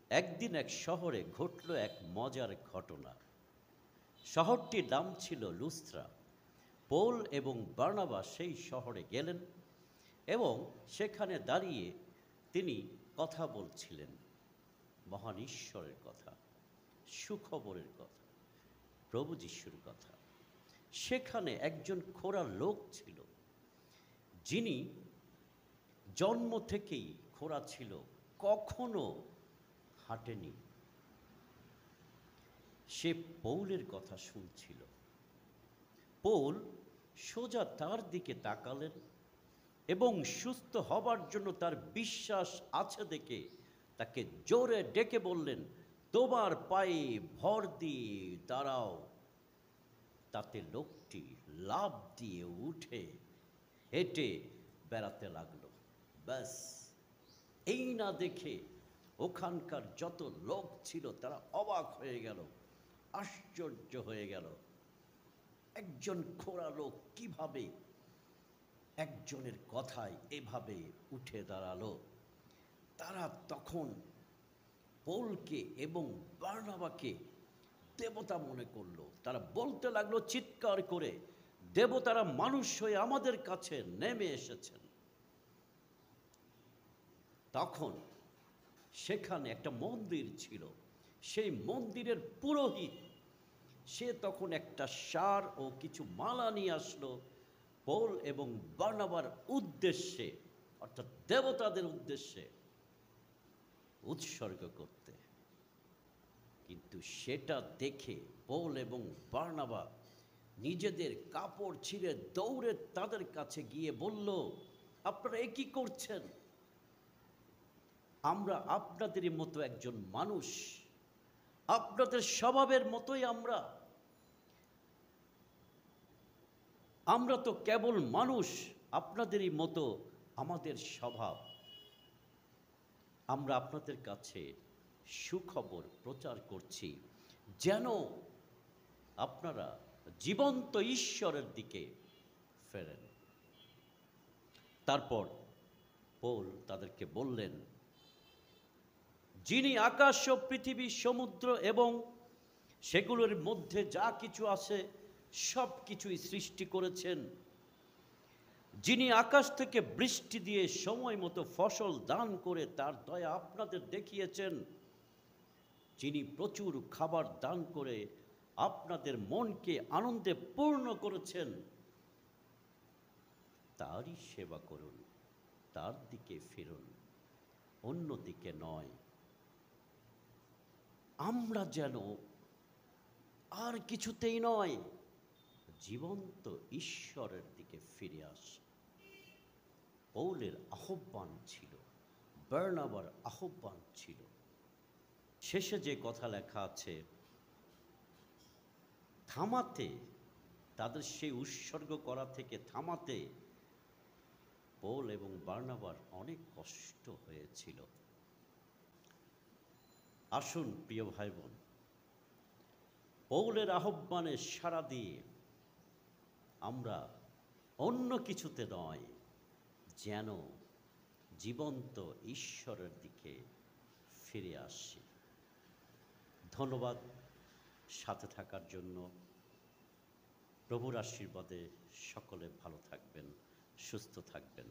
একদিন এক শহরে ঘটল এক মজার ঘটনা। শহরটির নাম ছিল লুস্ত্রা। পৌল এবং বার্নাবাস সেই শহরে গেলেন এবং সেখানে দাঁড়িয়ে তিনি কথা বলছিলেন মহান ঈশ্বরের কথা, সুখবরের কথা, প্রভু যিশুর কথা। সেখানে একজন খোঁড়া লোক ছিল, যিনি জন্ম থেকেই খোঁড়া ছিল, কখনো হাঁটেনি। সে পৌলের কথা শুনছিল। পৌল সোজা তার দিকে তাকালেন এবং সুস্থ হবার জন্য তার বিশ্বাস আছে দেখে তাকে জোরে ডেকে বললেন, তোমার পায়ে ভর দিয়ে দাঁড়াও। তাতে লোকটি লাফ দিয়ে উঠে হেঁটে বেড়াতে লাগলো। ব্যাস, এই না দেখে ওখানকার যত লোক ছিল তারা অবাক হয়ে গেল, আশ্চর্য হয়ে গেল। একজন খোঁড়া লোক কিভাবে একজনের কথায় এভাবে উঠে দাঁড়ালো। তারা তখন পৌলকে এবং বার্নাবাকে দেবতা মনে করলো। তারা বলতে লাগলো চিৎকার করে, দেবতারা মানুষ হয়ে আমাদের কাছে নেমে এসেছেন। তখন সেখানে একটা মন্দির ছিল। সেই মন্দিরের পুরোহিত সে তখন একটা সার ও কিছু মালা নিয়ে আসলো পৌল এবং বার্নাবার উদ্দেশ্যে, অর্থাৎ দেবতাদের উদ্দেশ্যে উৎসর্গ করতে। কিন্তু সেটা দেখে পৌল এবং বার্নাবা নিজেদের কাপড় ছিঁড়ে দৌড়ে তাদের কাছে গিয়ে বলল, আপনারা এ কি করছেন? আমরা আপনাদেরই মতো একজন মানুষ, আপনাদের স্বভাবের মতোই আমরা তো কেবল মানুষ, আপনাদেরই মতো আমাদের স্বভাব। আমরা আপনাদের কাছে সুখবর প্রচার করছি, যেন আপনারা জীবন্ত ঈশ্বরের দিকে ফেরেন। তারপর পৌল তাদেরকে বললেন, যিনি আকাশ ও পৃথিবী, সমুদ্র এবং সেগুলোর মধ্যে যা কিছু আছে সব কিছুই সৃষ্টি করেছেন, যিনি আকাশ থেকে বৃষ্টি দিয়ে সময় মতো ফসল দান করে তার দয়া আপনাদের দেখিয়েছেন, যিনি প্রচুর খাবার দান করে আপনাদের মনকে আনন্দে পূর্ণ করেছেন, তারই সেবা করুন, তার দিকে ফিরুন, অন্যদিকে নয়। আমরা যেন আর কিছুতেই নয়, জীবন্ত ঈশ্বরের দিকে ফিরে আসি। পৌলের আহ্বান ছিল, বার্নাবার আহ্বান ছিল। শেষে যে কথা লেখা আছে, থামাতে, তাদের সেই উৎসর্গ করা থেকে থামাতে পৌল এবং বার্নাবার অনেক কষ্ট হয়েছিল। আসুন প্রিয় ভাই বোন, পৌলের আহ্বানে সাড়া দিয়ে আমরা অন্য কিছুতে নয়, যেন জীবন্ত ঈশ্বরের দিকে ফিরে আসি। ধন্যবাদ সাথে থাকার জন্য। প্রভুর আশীর্বাদে সকলে ভালো থাকবেন, সুস্থ থাকবেন।